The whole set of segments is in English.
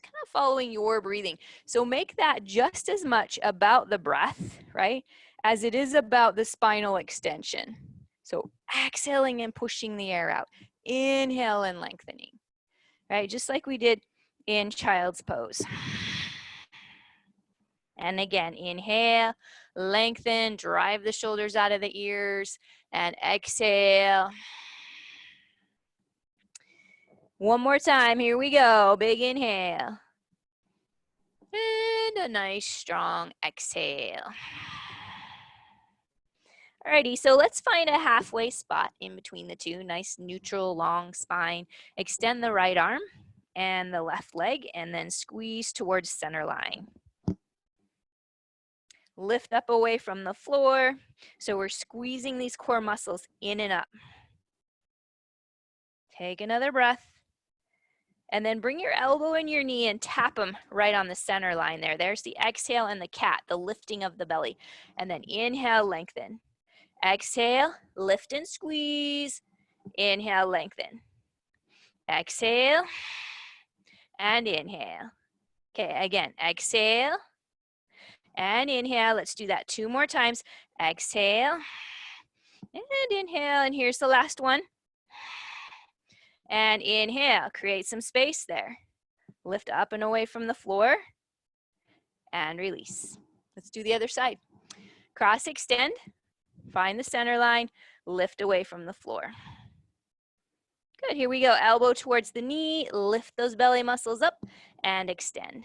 kind of following your breathing. So make that just as much about the breath, right, as it is about the spinal extension. So exhaling and pushing the air out. Inhale and lengthening, right? Just like we did in child's pose. And again, inhale, lengthen, drive the shoulders out of the ears, and exhale. One more time, here we go, big inhale. And a nice strong exhale. Alrighty, so let's find a halfway spot in between the two. Nice neutral long spine. Extend the right arm and the left leg, and then squeeze towards center line. Lift up away from the floor. So we're squeezing these core muscles in and up. Take another breath. And then bring your elbow and your knee and tap them right on the center line there. There's the exhale and the cat, the lifting of the belly. And then inhale, lengthen. Exhale, lift and squeeze. Inhale, lengthen. Exhale, and inhale. Okay, again, exhale, and inhale. Let's do that 2 more times. Exhale, and inhale, and here's the last one. And inhale, create some space there. Lift up and away from the floor, and release. Let's do the other side. Cross extend, find the center line, lift away from the floor. Good, here we go. Elbow towards the knee, lift those belly muscles up and extend.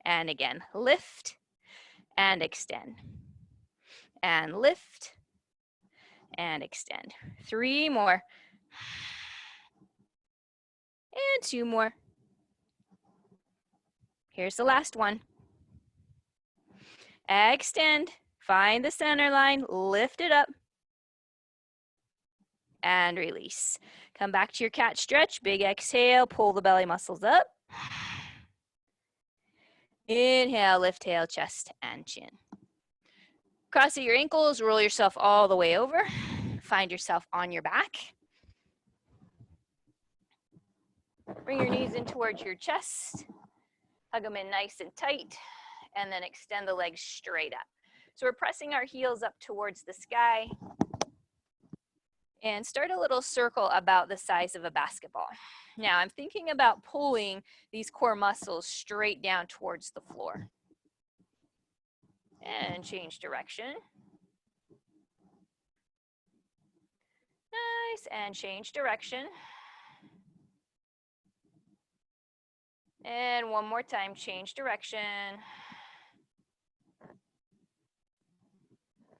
And again, lift and extend. And lift and extend. 3 more. And 2 more. Here's the last one. Extend, find the center line, lift it up, and release. Come back to your cat stretch, big exhale, pull the belly muscles up. Inhale, lift tail, chest, and chin. Cross at your ankles, roll yourself all the way over. Find yourself on your back. Bring your knees in towards your chest. Hug them in nice and tight, and then extend the legs straight up. So we're pressing our heels up towards the sky, and start a little circle about the size of a basketball. Now I'm thinking about pulling these core muscles straight down towards the floor. And change direction. Nice, and change direction. And one more time, change direction.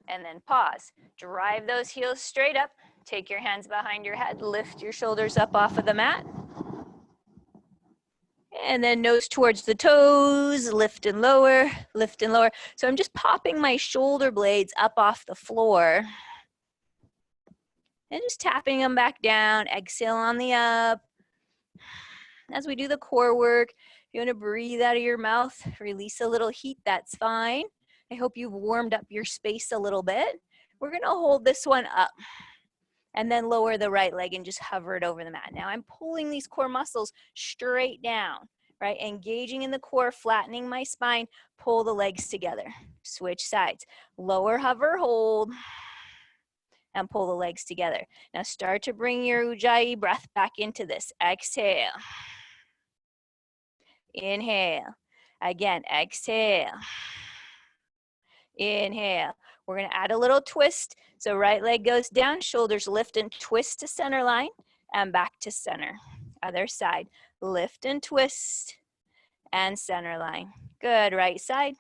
And then pause. Drive those heels straight up. Take your hands behind your head. Lift your shoulders up off of the mat. And then nose towards the toes. Lift and lower, lift and lower. So I'm just popping my shoulder blades up off the floor. And just tapping them back down. Exhale on the up. As we do the core work, if you want to breathe out of your mouth, release a little heat, that's fine. I hope you've warmed up your space a little bit. We're going to hold this one up and then lower the right leg and just hover it over the mat. Now I'm pulling these core muscles straight down, right? Engaging in the core, flattening my spine, pull the legs together. Switch sides. Lower, hover, hold, and pull the legs together. Now start to bring your Ujjayi breath back into this. Exhale. Inhale. Again, exhale. Inhale. We're going to add a little twist. So right leg goes down, shoulders lift and twist to center line and back to center. Other side. Lift and twist and center line. Good. Right side.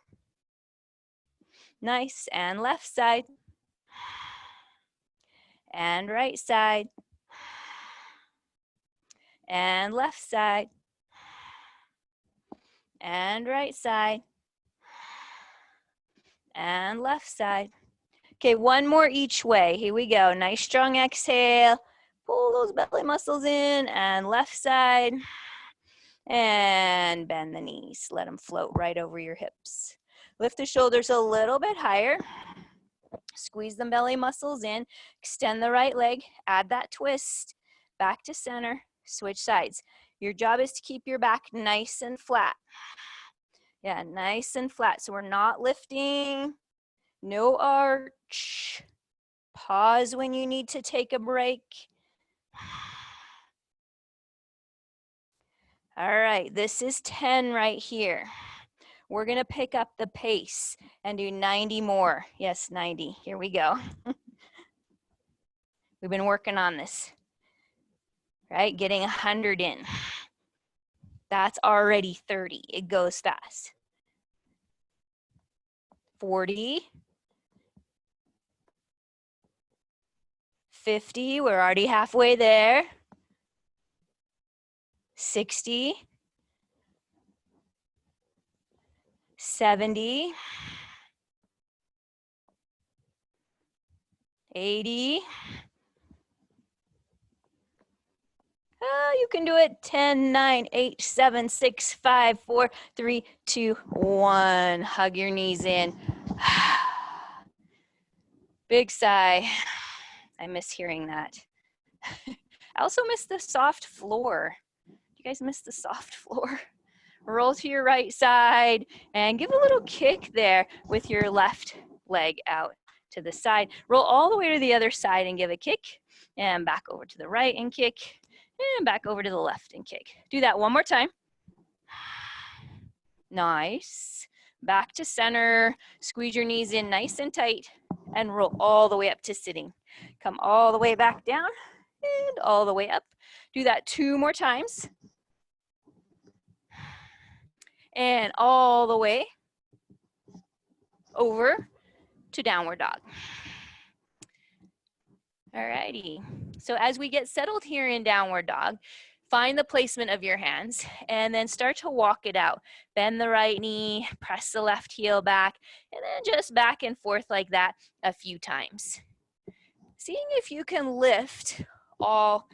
Nice. And left side. And right side. And left side. And right side. And left side. Okay, one more each way. Here we go. Nice strong exhale. Pull those belly muscles in, and left side. And bend the knees. Let them float right over your hips. Lift the shoulders a little bit higher. Squeeze the belly muscles in. Extend the right leg. Add that twist. Back to center. Switch sides. Your job is to keep your back nice and flat. Yeah, nice and flat. So we're not lifting, no arch. Pause when you need to take a break. All right, this is 10 right here. We're gonna pick up the pace and do 90 more. Yes, 90, here we go. We've been working on this, right? Getting 100 in. That's already 30, it goes fast. 40, 50, we're already halfway there. 60, 70, 80. Oh, you can do it. 10, 9, 8, 7, 6, 5, 4, 3, 2, 1. Hug your knees in. Big sigh. I miss hearing that. I also miss the soft floor. You guys miss the soft floor? Roll to your right side and give a little kick there with your left leg out to the side. Roll all the way to the other side and give a kick, and back over to the right and kick, and back over to the left and kick. Do that one more time. Nice. Back to center. Squeeze your knees in nice and tight and roll all the way up to sitting. Come all the way back down and all the way up. Do that 2 more times. And all the way over to downward dog. All righty. So as we get settled here in downward dog, find the placement of your hands and then start to walk it out. Bend the right knee, press the left heel back, and then just back and forth like that a few times. Seeing if you can lift all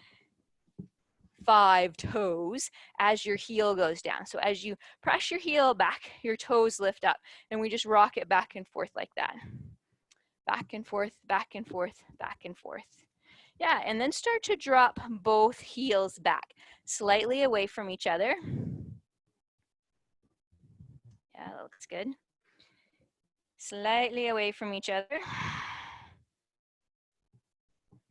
5 toes as your heel goes down. So as you press your heel back, your toes lift up, and we just rock it back and forth like that. Back and forth, back and forth, back and forth. Yeah, and then start to drop both heels back, slightly away from each other. Yeah, that looks good. Slightly away from each other.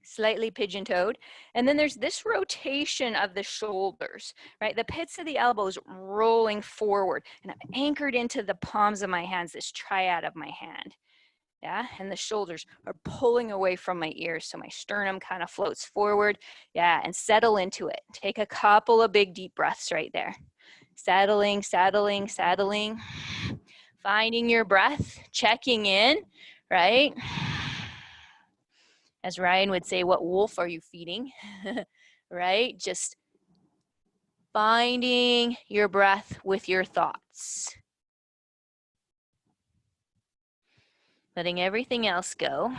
Slightly pigeon-toed. And then there's this rotation of the shoulders, right? The pits of the elbows rolling forward, and I'm anchored into the palms of my hands, this triad of my hand. Yeah, and the shoulders are pulling away from my ears, so my sternum kind of floats forward. Yeah, and settle into it. Take a couple of big deep breaths right there. Settling, settling, settling. Finding your breath, checking in, right? As Ryan would say, what wolf are you feeding? Right? Just finding your breath with your thoughts. Letting everything else go.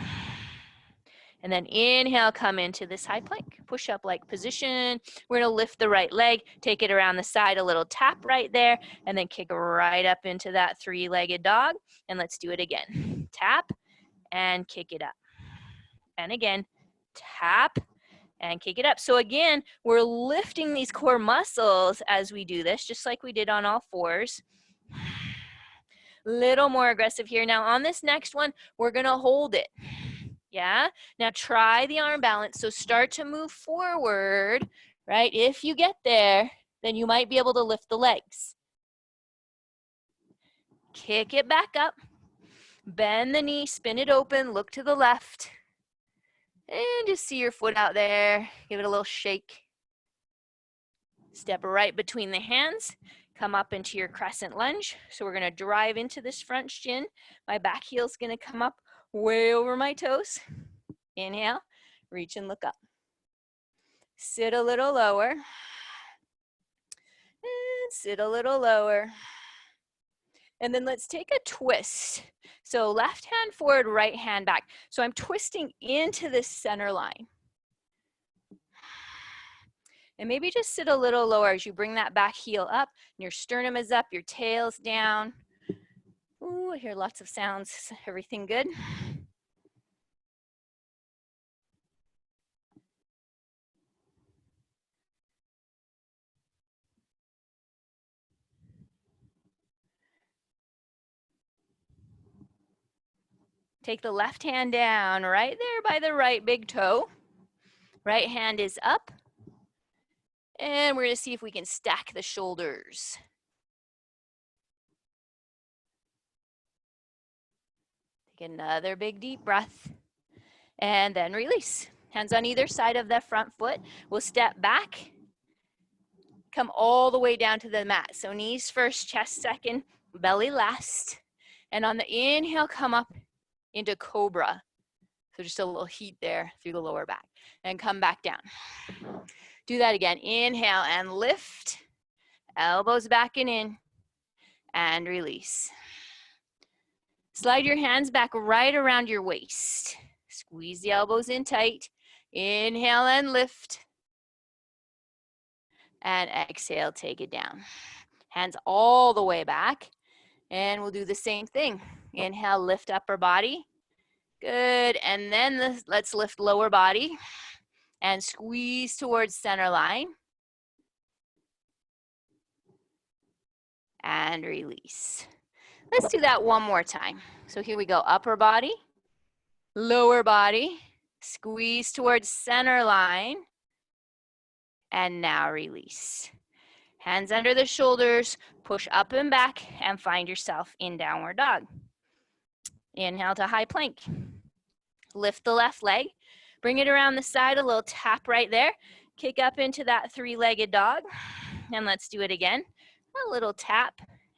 And then inhale, come into this high plank, push up like position. We're gonna lift the right leg, take it around the side, a little tap right there, and then kick right up into that 3-legged dog. And let's do it again. Tap and kick it up. And again, tap and kick it up. So again, we're lifting these core muscles as we do this, just like we did on all fours. Little more aggressive here. Now on this next one, we're gonna hold it. Yeah, now try the arm balance. So start to move forward, right? If you get there, then you might be able to lift the legs. Kick it back up, bend the knee, spin it open, look to the left, and just see your foot out there. Give it a little shake. Step right between the hands, come up into your crescent lunge. So we're gonna drive into this front shin. My back heel's gonna come up way over my toes. Inhale, reach and look up. Sit a little lower. And sit a little lower. And then let's take a twist. So left hand forward, right hand back. So I'm twisting into this center line. And maybe just sit a little lower as you bring that back heel up. And your sternum is up, your tail's down. Ooh, I hear lots of sounds. Everything good? Take the left hand down right there by the right big toe. Right hand is up. And we're going to see if we can stack the shoulders. Take another big deep breath. And then release. Hands on either side of the front foot. We'll step back. Come all the way down to the mat. So knees first, chest second, belly last. And on the inhale, come up into cobra. So just a little heat there through the lower back. And come back down. Do that again. Inhale and lift. Elbows back and in. And release. Slide your hands back right around your waist. Squeeze the elbows in tight. Inhale and lift. And exhale, take it down. Hands all the way back. And we'll do the same thing. Inhale, lift upper body. Good. And then let's lift lower body. And squeeze towards center line. And release. Let's do that one more time. So here we go. Upper body. Lower body. Squeeze towards center line. And now release. Hands under the shoulders, push up and back, and find yourself in downward dog. Inhale to high plank. Lift the left leg. Bring it around the side, a little tap right there. Kick up into that three-legged dog. And let's do it again. A little tap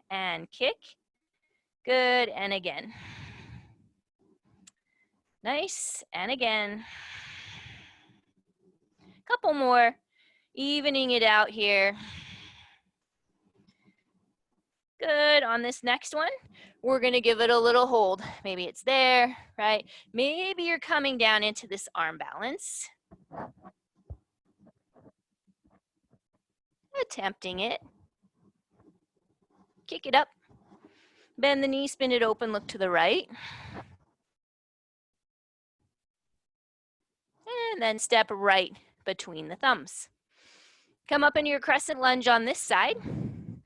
and kick. Good, and again. Nice, and again. Couple more. Evening it out here. Good. On this next one, we're going to give it a little hold. Maybe it's there, right? Maybe you're coming down into this arm balance. Attempting it. Kick it up. Bend the knee, spin it open, look to the right. And then step right between the thumbs. Come up into your crescent lunge on this side.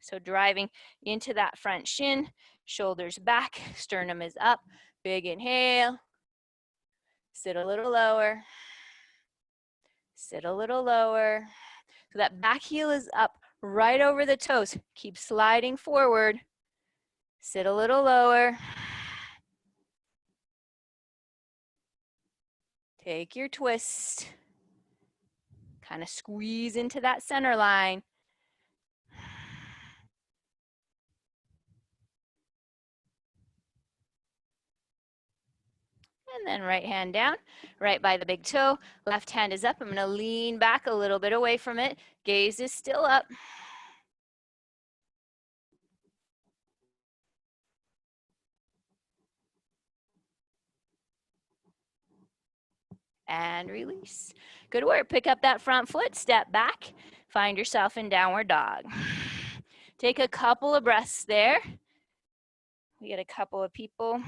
So driving into that front shin, shoulders back, sternum is up. Big inhale. Sit a little lower. Sit a little lower. So that back heel is up right over the toes. Keep sliding forward. Sit a little lower. Take your twist. Kind of squeeze into that center line. And then right hand down, right by the big toe. Left hand is up. I'm going to lean back a little bit away from it. Gaze is still up. And release. Good work. Pick up that front foot, step back, find yourself in downward dog. Take a couple of breaths there. We get a couple of people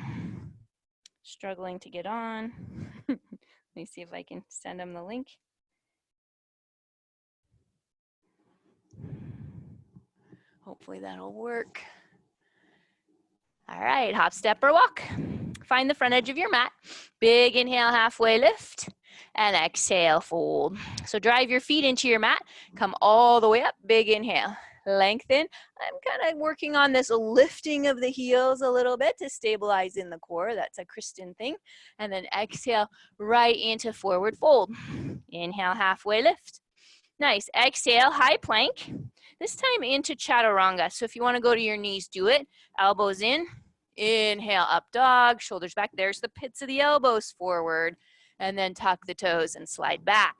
struggling to get on. Let me see if I can send them the link. Hopefully that'll work. All right, hop, step, or walk. Find the front edge of your mat. Big inhale, halfway lift, and exhale, fold. So drive your feet into your mat. Come all the way up, big inhale. Lengthen. I'm kind of working on this lifting of the heels a little bit to stabilize in the core. That's a Kristen thing. And then exhale right into forward fold. Inhale, halfway lift. Nice. Exhale, high plank. This time into chaturanga. So if you want to go to your knees, do it. Elbows in. Inhale, up dog. Shoulders back. There's the pits of the elbows forward. And then tuck the toes and slide back.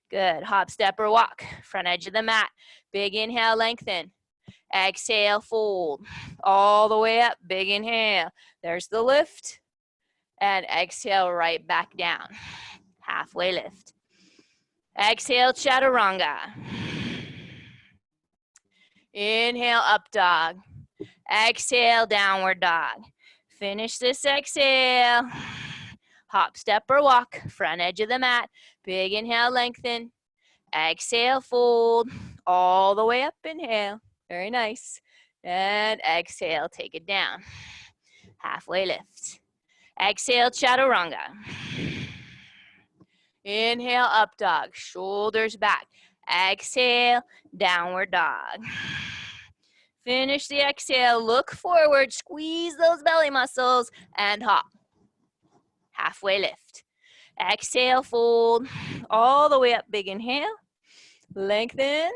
Good. Hop, step, or walk. Front edge of the mat. Big inhale, lengthen. Exhale, fold. All the way up. Big inhale. There's the lift. And exhale right back down. Halfway lift. Exhale, chaturanga. Inhale, up dog. Exhale, downward dog. Finish this exhale. Hop, step, or walk. Front edge of the mat. Big inhale, lengthen. Exhale, fold. All the way up, inhale. Very nice. And exhale, take it down. Halfway lift. Exhale, chaturanga. Inhale, up dog, shoulders back. Exhale, downward dog. Finish the exhale, look forward, squeeze those belly muscles, and hop. Halfway lift. Exhale, fold, all the way up, big inhale. Lengthen,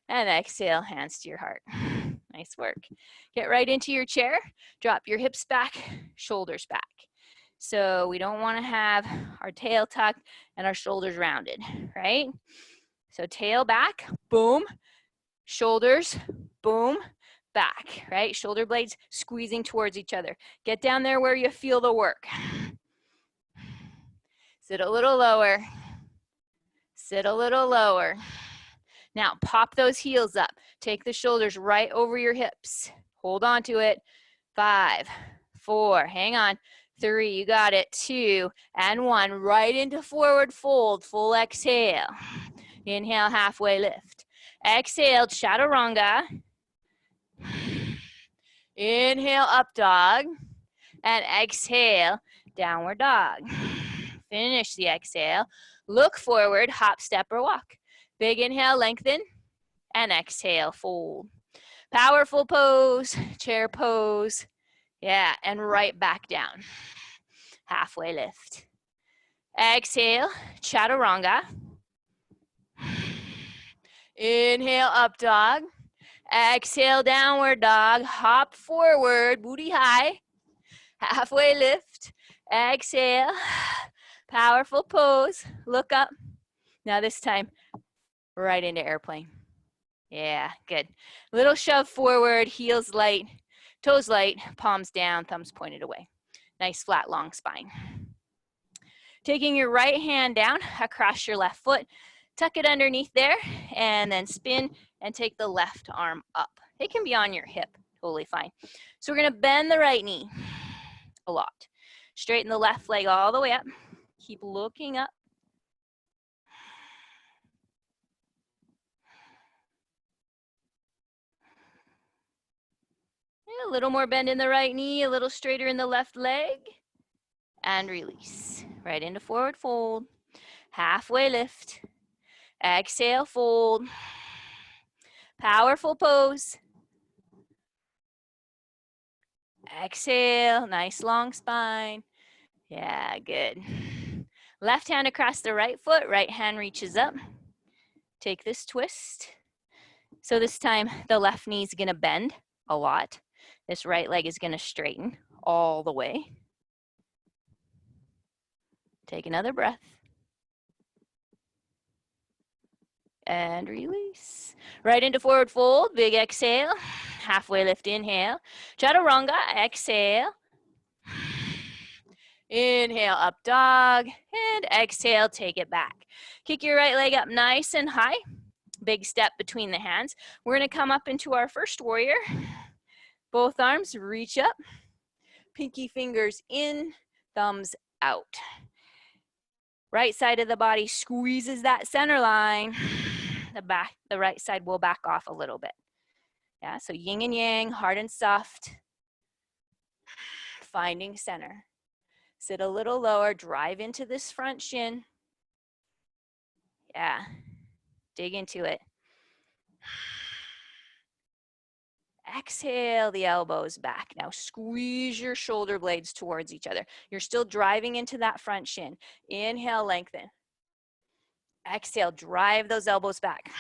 and exhale, hands to your heart. Nice work. Get right into your chair, drop your hips back, shoulders back. So we don't want to have our tail tucked and our shoulders rounded, right? So tail back, boom, shoulders, boom, back, right? Shoulder blades squeezing towards each other. Get down there where you feel the work. Sit a little lower. Sit a little lower. Now pop those heels up. Take the shoulders right over your hips. Hold on to it. 5, 4, hang on. 3, you got it. 2, and 1. Right into forward fold. Full exhale. Inhale, halfway lift. Exhale, chaturanga. Inhale, up dog. And exhale, downward dog. Finish the exhale. Look forward, hop, step, or walk. Big inhale, lengthen. And exhale, fold. Powerful pose, chair pose. Yeah, and right back down. Halfway lift. Exhale, chaturanga. Inhale, up dog. Exhale, downward dog. Hop forward, booty high. Halfway lift. Exhale. Powerful pose. Look up. Now this time, right into airplane. Yeah, good. Little shove forward, heels light, toes light, palms down, thumbs pointed away. Nice flat, long spine. Taking your right hand down across your left foot, tuck it underneath there, and then spin and take the left arm up. It can be on your hip, totally fine. So we're gonna bend the right knee a lot. Straighten the left leg all the way up. Keep looking up. A little more bend in the right knee, a little straighter in the left leg. And release. Right into forward fold. Halfway lift. Exhale, fold. Powerful pose. Exhale, nice long spine. Yeah, good. Left hand across the right foot, right hand reaches up. Take this twist. So this time the left knee is gonna bend a lot. This right leg is gonna straighten all the way. Take another breath. And release. Right into forward fold, big exhale. Halfway lift, inhale. Chaturanga, exhale. Inhale, up dog. And exhale, take it back. Kick your right leg up nice and high. Big step between the hands. We're gonna come up into our first warrior. Both arms reach up. Pinky fingers in, thumbs out. Right side of the body squeezes that center line. The right side will back off a little bit. Yeah, so yin and yang, hard and soft. Finding center. Sit a little lower, drive into this front shin. Yeah, dig into it. Exhale the elbows back. Now squeeze your shoulder blades towards each other. You're still driving into that front shin. Inhale, lengthen. Exhale, drive those elbows back.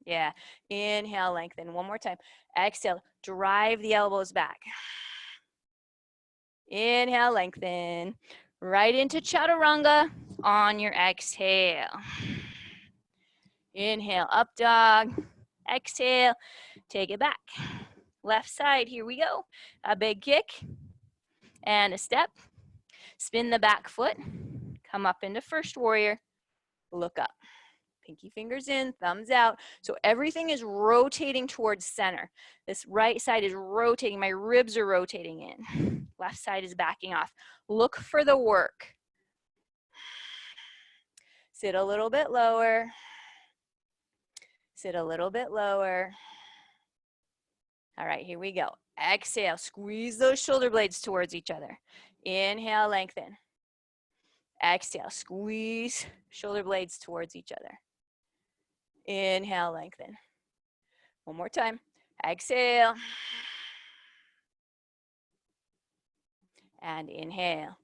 Yeah, inhale, lengthen. One more time. Exhale, drive the elbows back. Inhale, lengthen. Right into chaturanga on your exhale. Inhale, up dog. Exhale, take it back. Left side, here we go. A big kick and a step. Spin the back foot. Come up into first warrior. Look up. Pinky fingers in, thumbs out. So everything is rotating towards center. This right side is rotating. My ribs are rotating in. Left side is backing off. Look for the work. Sit a little bit lower. Sit a little bit lower. All right, here we go. Exhale, squeeze those shoulder blades towards each other. Inhale, lengthen. Exhale, squeeze shoulder blades towards each other. Inhale, lengthen. One more time. Exhale. And inhale.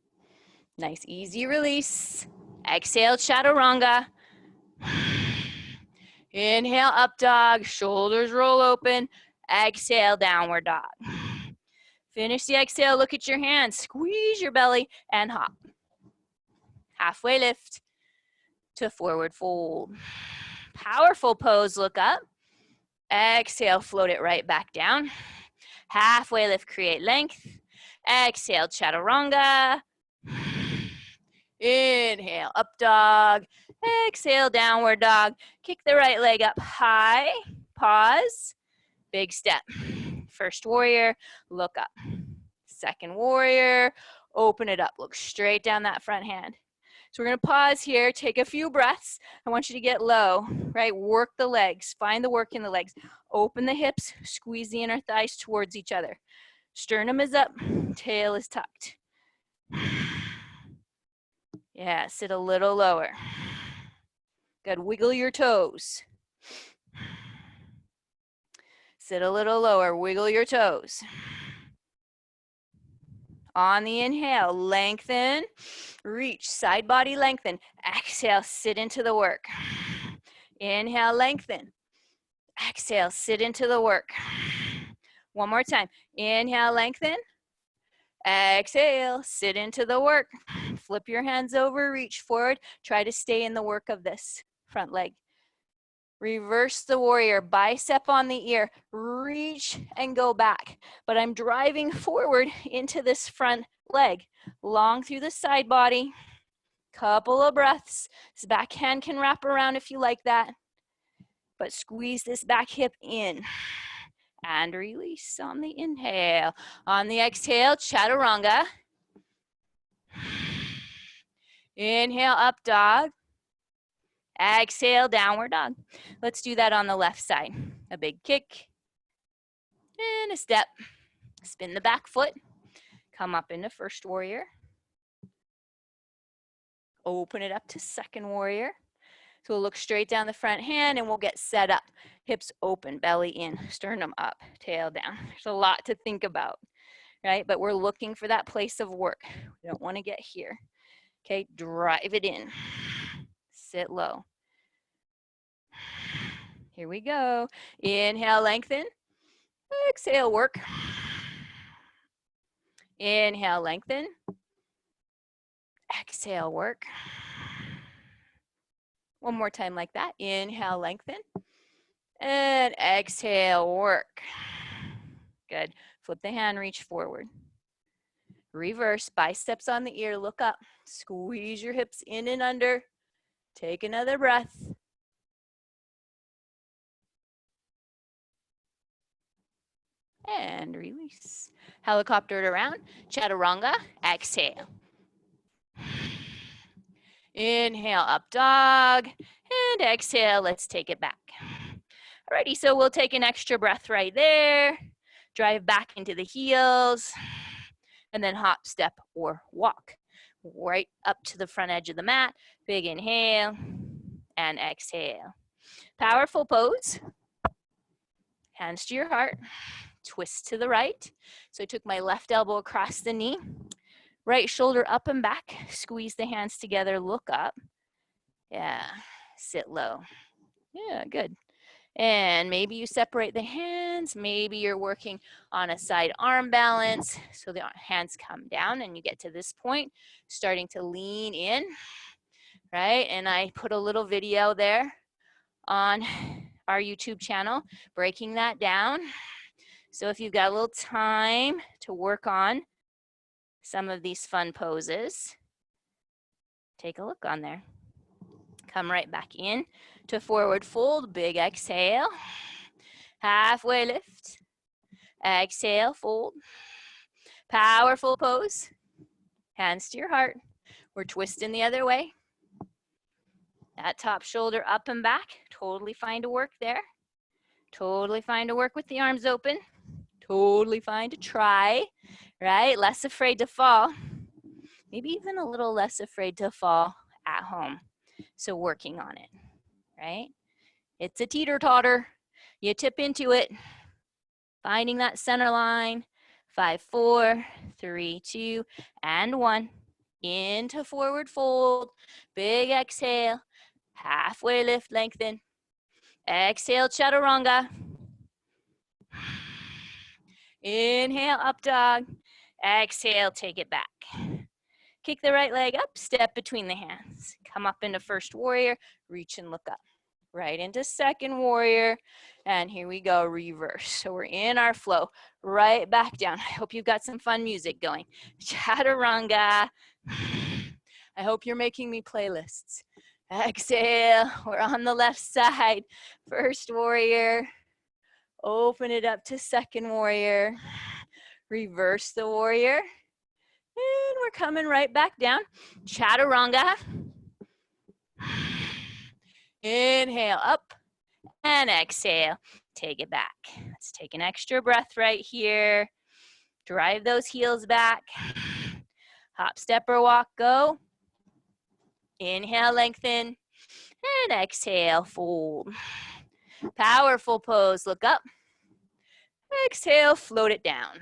Nice, easy release. Exhale, chaturanga. Inhale, up dog. Shoulders roll open. Exhale, downward dog. Finish the exhale. Look at your hands. Squeeze your belly and hop. Halfway lift to forward fold. Powerful pose. Look up. Exhale, float it right back down. Halfway lift, create length. Exhale, chaturanga. Inhale, up dog. Exhale, downward dog. Kick the right leg up high. Pause. Big step. First warrior, look up. Second warrior, open it up. Look straight down that front hand. So we're going to pause here, take a few breaths. I want you to get low, right? Work the legs, find the work in the legs. Open the hips, squeeze the inner thighs towards each other. Sternum is up, tail is tucked. Yeah, sit a little lower. Good, wiggle your toes. Sit a little lower, wiggle your toes. On the inhale, lengthen, reach, side body lengthen. Exhale, sit into the work. Inhale, lengthen. Exhale, sit into the work. One more time. Inhale, lengthen. Exhale, sit into the work. Flip your hands over, reach forward. Try to stay in the work of this front leg. Reverse the warrior, bicep on the ear, reach and go back. But I'm driving forward into this front leg, long through the side body. Couple of breaths. This back hand can wrap around if you like that. But squeeze this back hip in. And release on the inhale. On the exhale, chaturanga. Inhale, up dog. Exhale, downward dog. Let's do that on the left side. A big kick and a step. Spin the back foot. Come up into first warrior. Open it up to second warrior. So we'll look straight down the front hand and we'll get set up. Hips open, belly in, sternum up, tail down. There's a lot to think about, right? But we're looking for that place of work. We don't want to get here. Okay, drive it in. Sit low. Here we go. Inhale, lengthen. Exhale, work. Inhale, lengthen. Exhale, work. One more time like that. Inhale, lengthen. And exhale, work. Good. Flip the hand, reach forward. Reverse, biceps on the ear, look up. Squeeze your hips in and under. Take another breath. And release. Helicopter it around. Chaturanga, exhale. Inhale, up dog. And exhale, let's take it back. Alrighty, so we'll take an extra breath right there. Drive back into the heels. And then hop, step, or walk. Right up to the front edge of the mat. Big inhale and exhale. Powerful pose. Hands to your heart. Twist to the right. So I took my left elbow across the knee. Right shoulder up and back. Squeeze the hands together. Look up. Yeah. Sit low. Yeah, good. And maybe you separate the hands. Maybe you're working on a side arm balance. So the hands come down and you get to this point, starting to lean in, right? And I put a little video there on our YouTube channel, breaking that down. So if you've got a little time to work on some of these fun poses, take a look on there. Come right back in to forward fold, big exhale. Halfway lift. Exhale, fold. Powerful pose. Hands to your heart. We're twisting the other way. That top shoulder up and back. Totally fine to work there. Totally fine to work with the arms open. Totally fine to try, right? Less afraid to fall. Maybe even a little less afraid to fall at home. So working on it, right? It's a teeter-totter. You tip into it, finding that center line. 5, 4, 3, 2, and 1. Into forward fold. Big exhale. Halfway lift, lengthen. Exhale, chaturanga. Inhale, up dog. Exhale, take it back. Kick the right leg up, step between the hands. Come up into first warrior, reach and look up. Right into second warrior, and here we go, reverse. So we're in our flow, right back down. I hope you've got some fun music going. Chaturanga. I hope you're making me playlists. Exhale, we're on the left side. First warrior, open it up to second warrior. Reverse the warrior. And we're coming right back down. Chaturanga. Inhale, up, and exhale. Take it back. Let's take an extra breath right here. Drive those heels back. Hop, step, or walk, go. Inhale, lengthen, and exhale, fold. Powerful pose, look up. Exhale, float it down.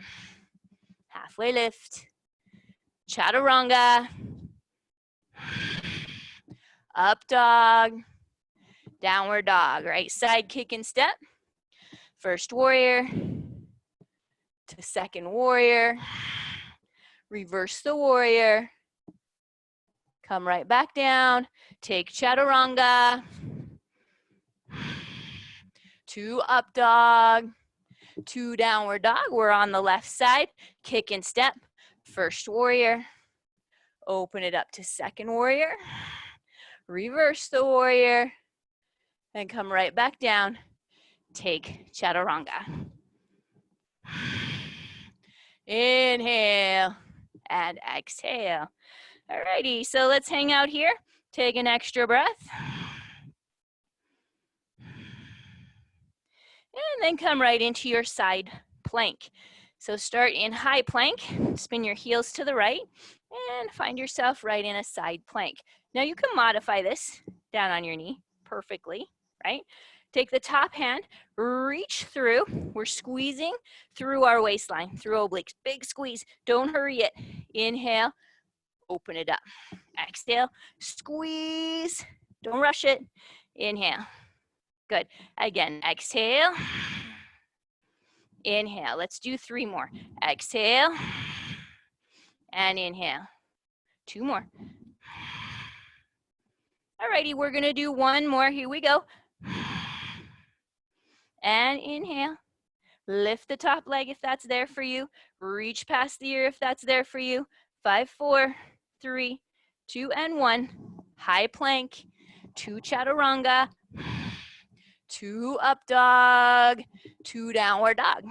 Halfway lift. Chaturanga. Up dog. Downward dog. Right side kick and step. First warrior to second warrior. Reverse the warrior. Come right back down. Take chaturanga. 2 up dog. 2 downward dog. We're on the left side. Kick and step. First warrior. Open it up to second warrior. Reverse the warrior. And come right back down. Take chaturanga. Inhale and exhale. Alrighty, so let's hang out here. Take an extra breath. And then come right into your side plank. So start in high plank, spin your heels to the right, and find yourself right in a side plank. Now you can modify this down on your knee perfectly, right? Take the top hand, reach through. We're squeezing through our waistline, through obliques. Big squeeze, don't hurry it. Inhale, open it up. Exhale, squeeze, don't rush it. Inhale, good. Again, exhale. Inhale, let's do 3 more. Exhale, and inhale. 2 more. Alrighty, we're gonna do 1 more, here we go. And inhale, lift the top leg if that's there for you. Reach past the ear if that's there for you. 5, 4, 3, 2, and 1. High plank, 2 chaturanga, 2 up dog, 2 downward dog.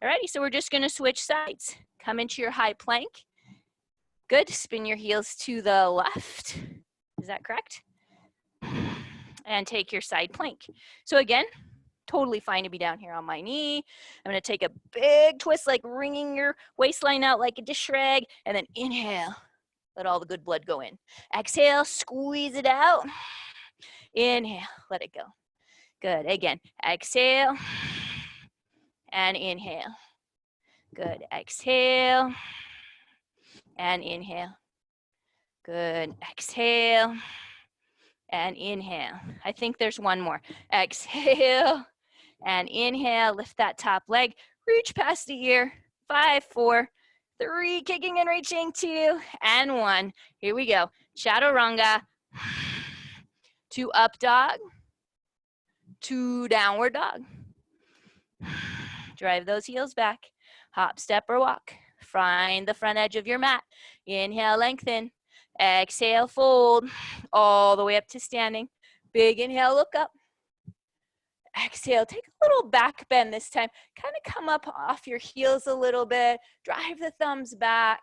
Alrighty, so we're just gonna switch sides. Come into your high plank. Good, spin your heels to the left. Is that correct? And take your side plank. So again, totally fine to be down here on my knee. I'm gonna take a big twist, like wringing your waistline out like a dish rag, and then inhale. Let all the good blood go in. Exhale, squeeze it out. Inhale, let it go. Good, again, exhale, and inhale. Good, exhale, and inhale. Good, exhale, and inhale. I think there's 1 more. Exhale, and inhale, lift that top leg, reach past the ear. 5, 4, 3, kicking and reaching, 2, and 1. Here we go. Chaturanga, 2 up dog, 2 downward dog. Drive those heels back. Hop, step, or walk. Find the front edge of your mat. Inhale, lengthen. Exhale, fold. All the way up to standing. Big inhale, look up. Exhale, take a little back bend this time. Kind of come up off your heels a little bit. Drive the thumbs back.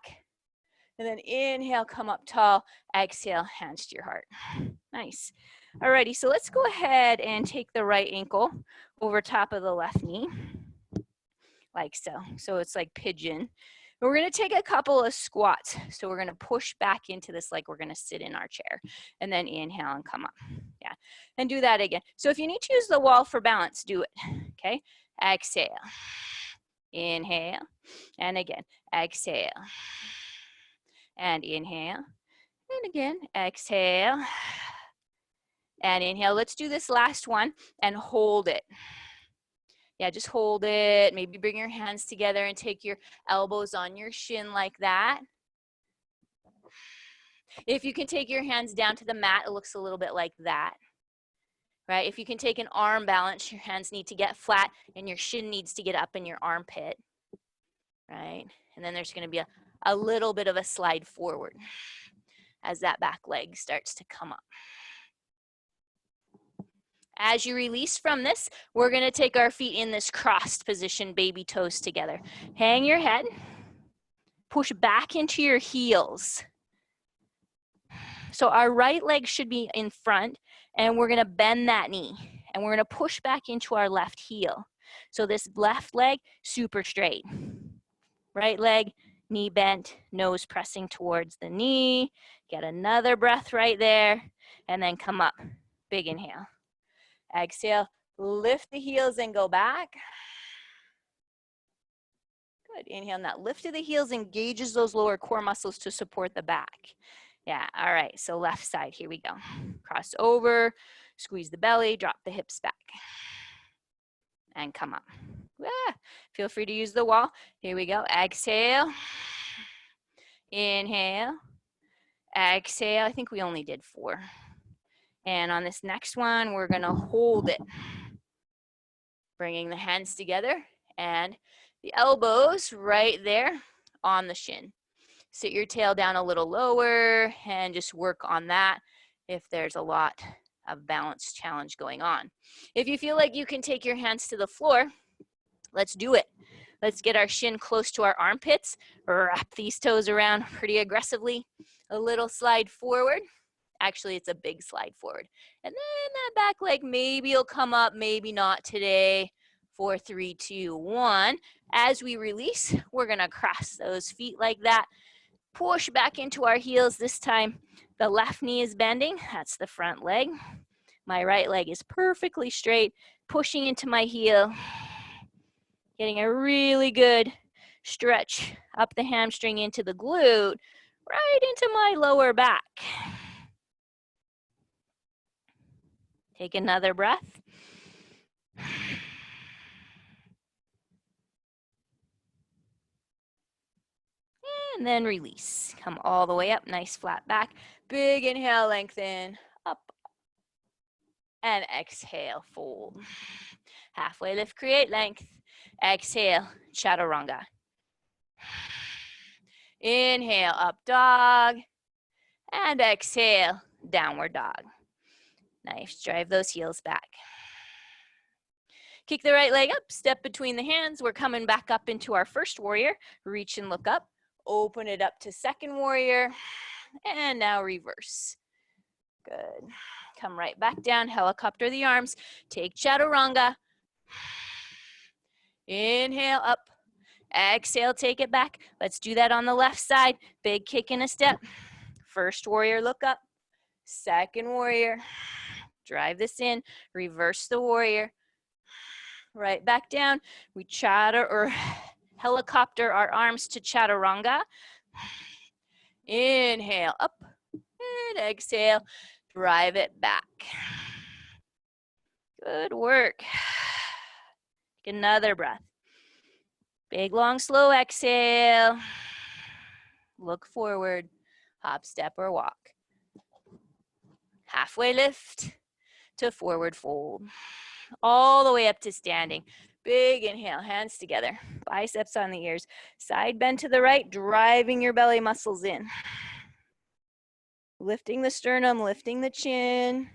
And then inhale, come up tall. Exhale, hands to your heart. Nice. Alrighty, so let's go ahead and take the right ankle over top of the left knee. like so. So it's like pigeon. We're going to take a couple of squats. So we're going to push back into this like we're going to sit in our chair. And then inhale and come up. Yeah. And do that again. So if you need to use the wall for balance, do it. Okay. Exhale. Inhale. And again. Exhale. And inhale. And again. Exhale. And inhale. Let's do this last one and hold it. Yeah, just hold it. Maybe bring your hands together and take your elbows on your shin like that. If you can take your hands down to the mat, it looks a little bit like that. Right? If you can take an arm balance, your hands need to get flat and your shin needs to get up in your armpit. Right? And then there's going to be a little bit of a slide forward as that back leg starts to come up. As you release from this, we're going to take our feet in this crossed position, baby toes together. Hang your head, push back into your heels. So our right leg should be in front, and we're going to bend that knee, and we're going to push back into our left heel. So this left leg, super straight. Right leg, knee bent, nose pressing towards the knee. Get another breath right there, and then come up. Big inhale. Exhale, lift the heels and go back. Good, inhale, and that lift of the heels engages those lower core muscles to support the back. Yeah, all right, so left side, here we go. Cross over, squeeze the belly, drop the hips back. And come up. Yeah. Feel free to use the wall. Here we go, exhale. Inhale. Exhale, I think we only did 4. And on this next one, we're gonna hold it. Bringing the hands together and the elbows right there on the shin. Sit your tail down a little lower and just work on that if there's a lot of balance challenge going on. If you feel like you can take your hands to the floor, let's do it. Let's get our shin close to our armpits, wrap these toes around pretty aggressively, a little slide forward. Actually, it's a big slide forward. And then that back leg, maybe you'll come up, maybe not today. 4, 3, 2, 1. As we release, we're gonna cross those feet like that. Push back into our heels. This time, the left knee is bending. That's the front leg. My right leg is perfectly straight, pushing into my heel. Getting a really good stretch up the hamstring into the glute, right into my lower back. Take another breath. And then release. Come all the way up, nice flat back. Big inhale, lengthen, up. And exhale, fold. Halfway lift, create length. Exhale, chaturanga. Inhale, up dog. And exhale, downward dog. Nice, drive those heels back. Kick the right leg up, step between the hands. We're coming back up into our first warrior. Reach and look up. Open it up to second warrior. And now reverse. Good. Come right back down, helicopter the arms. Take chaturanga. Inhale up. Exhale, take it back. Let's do that on the left side. Big kick and a step. First warrior, look up. Second warrior. Drive this in. Reverse the warrior. Right back down. We chatter or helicopter our arms to chaturanga. Inhale up and exhale. Drive it back. Good work. Take another breath. Big, long, slow exhale. Look forward. Hop, step, or walk. Halfway lift to forward fold. All the way up to standing. Big inhale, hands together. Biceps on the ears. Side bend to the right, driving your belly muscles in. Lifting the sternum, lifting the chin.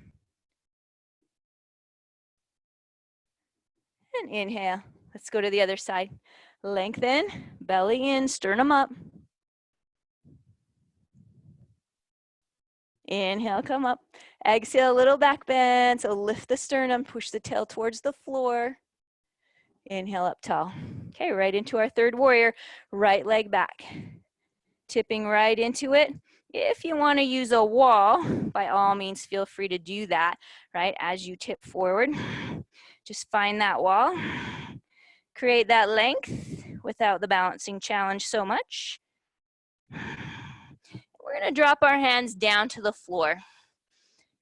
And inhale. Let's go to the other side. Lengthen, belly in, sternum up. Inhale, come up. Exhale, little back bend. So lift the sternum, push the tail towards the floor. Inhale up tall. Okay, right into our third warrior. Right leg back. Tipping right into it. If you want to use a wall, by all means, feel free to do that, right? As you tip forward, just find that wall. Create that length without the balancing challenge so much. We're going to drop our hands down to the floor.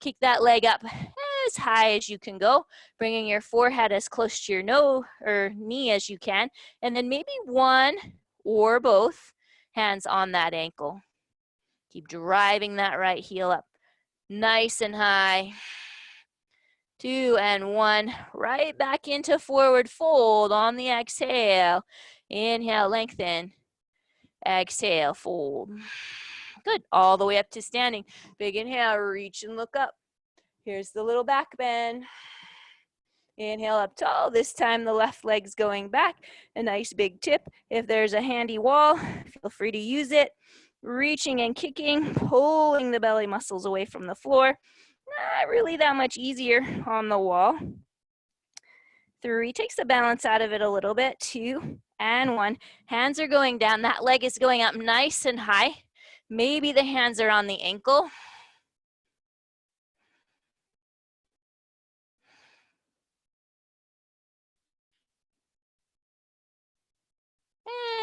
Kick that leg up as high as you can go, bringing your forehead as close to your knee as you can, and then maybe one or both hands on that ankle. Keep driving that right heel up nice and high. 2 and 1, right back into forward fold on the exhale. Inhale, lengthen. Exhale, fold. Good, all the way up to standing. Big inhale, reach and look up. Here's the little back bend. Inhale up tall. This time the left leg's going back. A nice big tip. If there's a handy wall, feel free to use it. Reaching and kicking, pulling the belly muscles away from the floor. Not really that much easier on the wall. 3, takes the balance out of it a little bit. 2 and 1. Hands are going down. That leg is going up nice and high. Maybe the hands are on the ankle.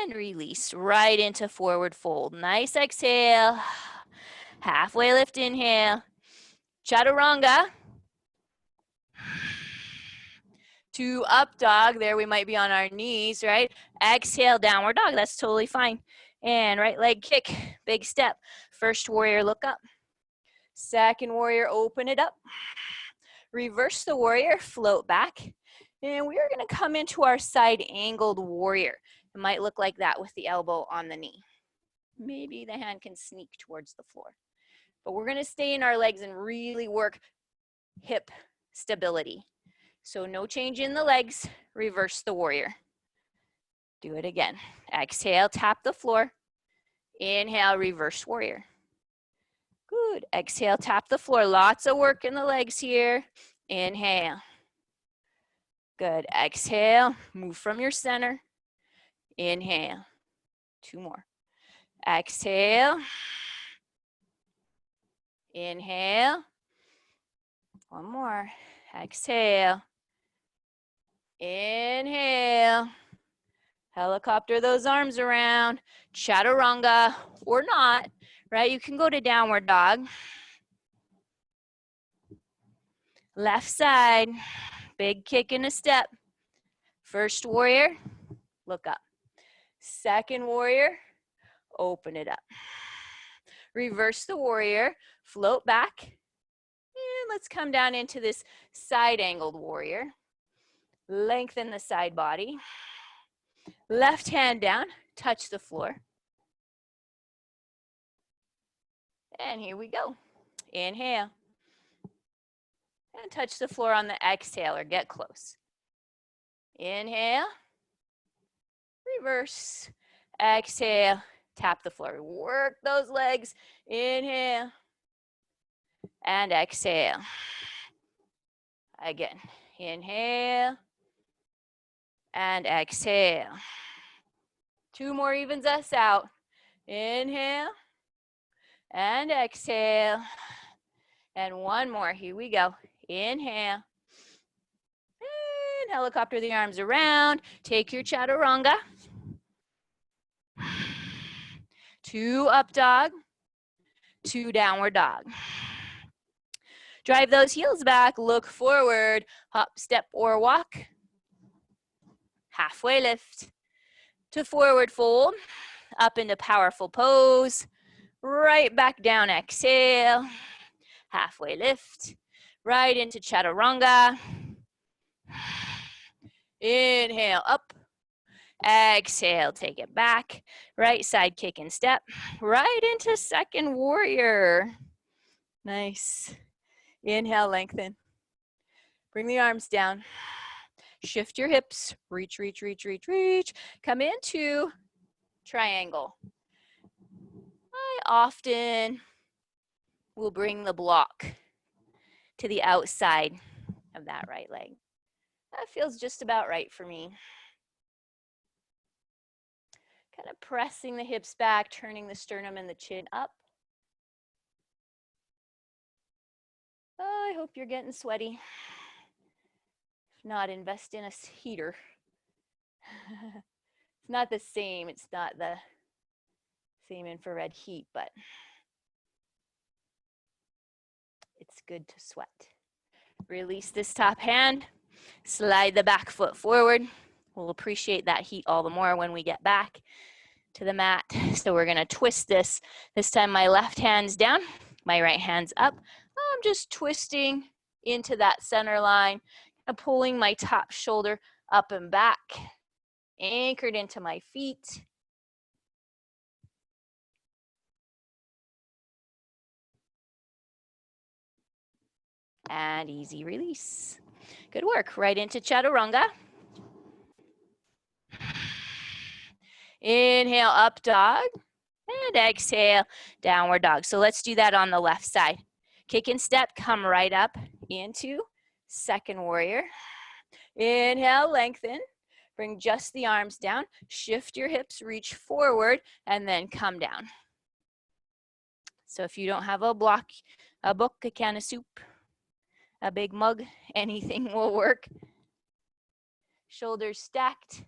And release right into forward fold. Nice exhale. Halfway lift, inhale. Chaturanga. To up dog. There we might be on our knees, right? Exhale, downward dog. That's totally fine. And right leg kick. Big step. First warrior, look up. Second warrior, open it up. Reverse the warrior, float back. And we are going to come into our side angled warrior. It might look like that with the elbow on the knee. Maybe the hand can sneak towards the floor. But we're going to stay in our legs and really work hip stability. So no change in the legs. Reverse the warrior. Do it again. Exhale, tap the floor. Inhale, reverse warrior. Good. Exhale, tap the floor. Lots of work in the legs here. Inhale. Good. Exhale, move from your center. Inhale. 2 more. Exhale. Inhale. 1 more. Exhale. Inhale. Helicopter those arms around. Chaturanga or not, right? You can go to downward dog. Left side. Big kick and a step. First warrior, look up. Second warrior, open it up. Reverse the warrior, float back. And let's come down into this side angled warrior. Lengthen the side body. Left hand down, touch the floor. And here we go. Inhale. And touch the floor on the exhale or get close. Inhale. Reverse. Exhale. Tap the floor. Work those legs. Inhale. And exhale. Again. Inhale. And exhale. 2 more evens us out. Inhale. And exhale. And 1 more. Here we go. Inhale. And helicopter the arms around. Take your chaturanga. 2 up dog. 2 downward dog. Drive those heels back. Look forward. Hop, step, or walk. Halfway lift to forward fold. Up into powerful pose. Right back down. Exhale. Halfway lift. Right into chaturanga. Inhale, up. Exhale, take it back. Right side kick and step. Right into second warrior. Nice. Inhale, lengthen. Bring the arms down. Shift your hips. Reach, reach, reach, reach, reach. Come into triangle. I often will bring the block to the outside of that right leg. That feels just about right for me. Kind of pressing the hips back, turning the sternum and the chin up. Oh, I hope you're getting sweaty. If not, invest in a heater. It's not the same. It's not the same infrared heat, but it's good to sweat. Release this top hand. Slide the back foot forward. We'll appreciate that heat all the more when we get back to the mat. So we're gonna twist this. This time my left hand's down, my right hand's up. I'm just twisting into that center line, pulling my top shoulder up and back, anchored into my feet. And easy release. Good work. Right into chaturanga. Inhale, up dog. And exhale, downward dog. So let's do that on the left side. Kick and step, come right up into second warrior. Inhale, lengthen. Bring just the arms down. Shift your hips, reach forward, and then come down. So if you don't have a block, a book, a can of soup, a big mug, anything will work. Shoulders stacked,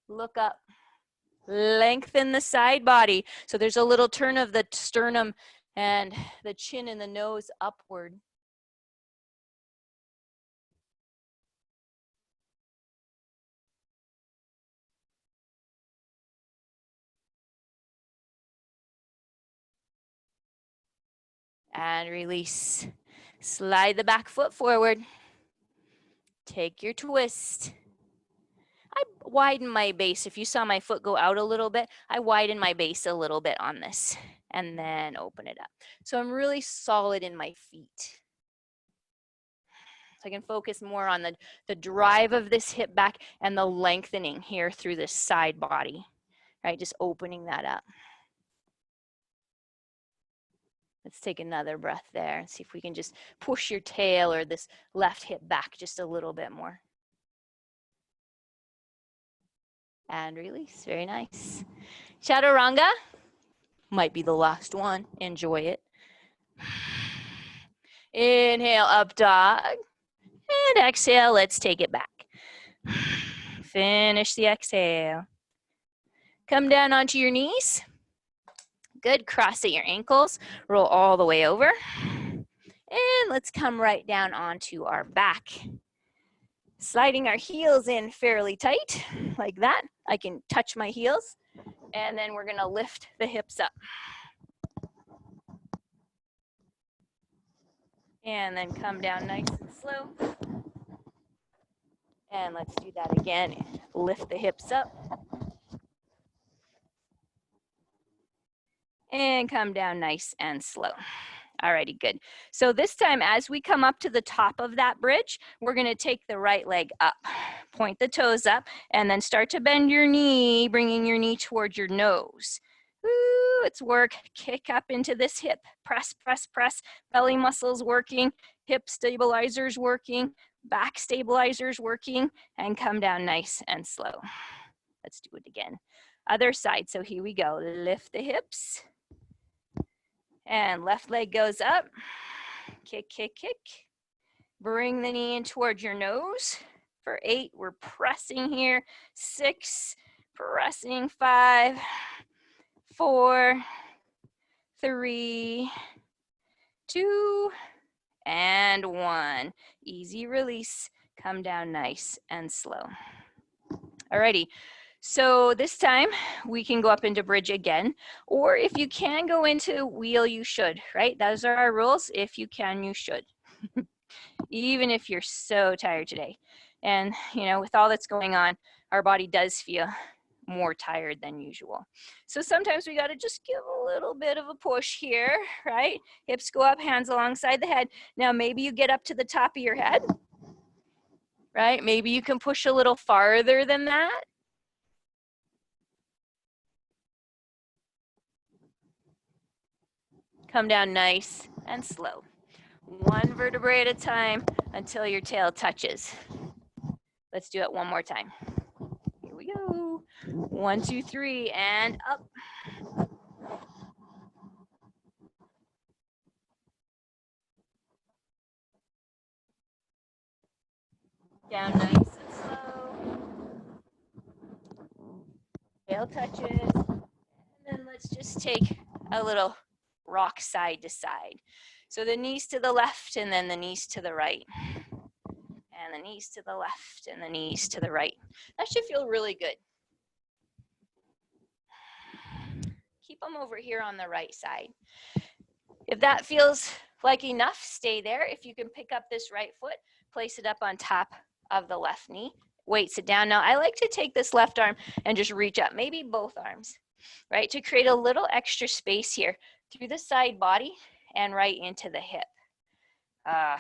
look up. Lengthen the side body. So there's a little turn of the sternum and the chin and the nose upward. And release. Slide the back foot forward. Take your twist. I widen my base. If you saw my foot go out a little bit, I widen my base a little bit on this and then open it up. So I'm really solid in my feet. So I can focus more on the drive of this hip back and the lengthening here through this side body, right? Just opening that up. Let's take another breath there and see if we can just push your tail or this left hip back just a little bit more. And release, very nice. Chaturanga, might be the last one, enjoy it. Inhale, up dog, and exhale, let's take it back. Finish the exhale. Come down onto your knees. Good, cross at your ankles, roll all the way over. And let's come right down onto our back. Sliding our heels in fairly tight, like that. I can touch my heels, and then we're gonna lift the hips up. And then come down nice and slow. And let's do that again. Lift the hips up. And come down nice and slow. Alrighty, good. So this time, as we come up to the top of that bridge, we're gonna take the right leg up, point the toes up, and then start to bend your knee, bringing your knee towards your nose. Woo, it's work. Kick up into this hip. Press, press, press. Belly muscles working. Hip stabilizers working. Back stabilizers working. And come down nice and slow. Let's do it again. Other side. So here we go. Lift the hips. And left leg goes up. Kick, kick, kick. Bring the knee in towards your nose. For 8, we're pressing here. 6, pressing. 5, 4, 3, 2, and 1. Easy release. Come down nice and slow. Alrighty. So this time we can go up into bridge again, or if you can go into wheel, you should, right? Those are our rules. If you can, you should. Even if you're so tired today. And, you know, with all that's going on, our body does feel more tired than usual. So sometimes we got to just give a little bit of a push here, right? Hips go up, hands alongside the head. Now maybe you get up to the top of your head, right? Maybe you can push a little farther than that. Come down nice and slow. One vertebrae at a time until your tail touches. Let's do it one more time. Here we go. 1, 2, 3, and up. Down nice and slow. Tail touches. And then let's just take a little rock side to side. So the knees to the left and then the knees to the right. And the knees to the left and the knees to the right. That should feel really good. Keep them over here on the right side. If that feels like enough, stay there. If you can pick up this right foot, place it up on top of the left knee. Weights it down. Now, I like to take this left arm and just reach up, maybe both arms, right? To create a little extra space here through the side body and right into the hip.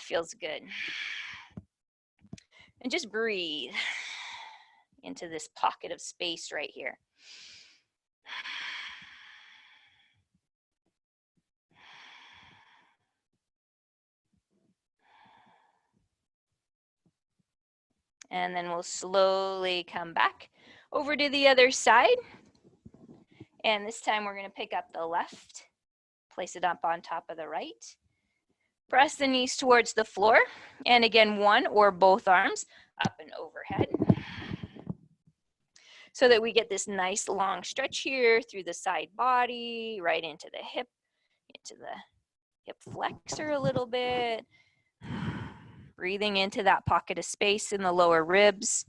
Feels good. And just breathe into this pocket of space right here. And then we'll slowly come back over to the other side. And this time we're going to pick up the left, place it up on top of the right. Press the knees towards the floor. And again, one or both arms up and overhead. So that we get this nice long stretch here through the side body, right into the hip flexor a little bit. Breathing into that pocket of space in the lower ribs.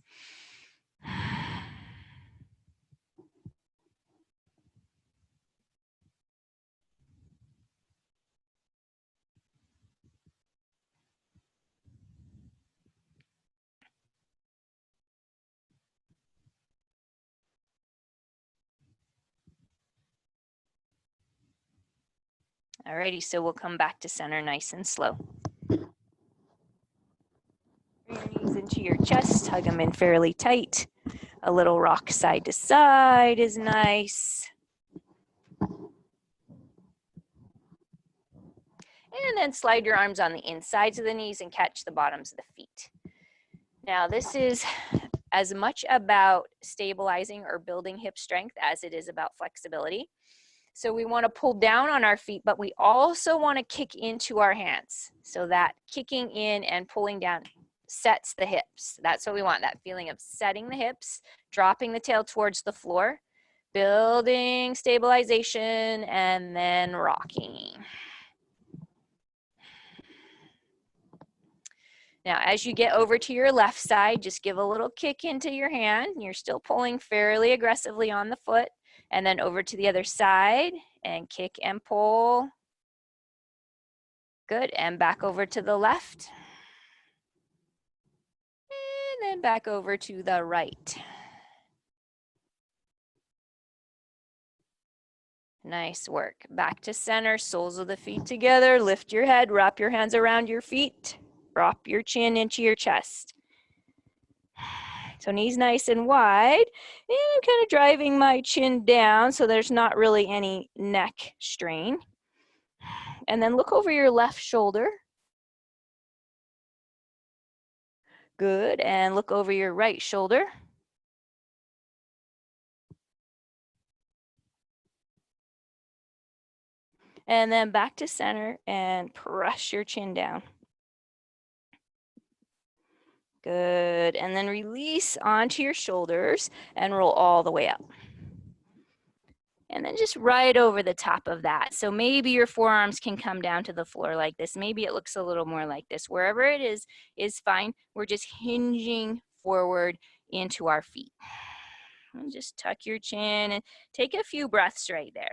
Alrighty, so we'll come back to center nice and slow. Bring your knees into your chest, hug them in fairly tight. A little rock side to side is nice. And then slide your arms on the insides of the knees and catch the bottoms of the feet. Now this is as much about stabilizing or building hip strength as it is about flexibility. So we want to pull down on our feet, but we also want to kick into our hands. So that kicking in and pulling down sets the hips. That's what we want, that feeling of setting the hips, dropping the tail towards the floor, building stabilization, and then rocking. Now, as you get over to your left side, just give a little kick into your hand. You're still pulling fairly aggressively on the foot. And then over to the other side and kick and pull. Good, and back over to the left. And then back over to the right. Nice work. Back to center, soles of the feet together. Lift your head, wrap your hands around your feet. Drop your chin into your chest. So knees nice and wide. And I'm kind of driving my chin down so there's not really any neck strain. And then look over your left shoulder. Good, and look over your right shoulder. And then back to center and press your chin down. Good, and then release onto your shoulders and roll all the way up. And then just right over the top of that. So maybe your forearms can come down to the floor like this. Maybe it looks a little more like this. Wherever it is fine. We're just hinging forward into our feet. And just tuck your chin and take a few breaths right there.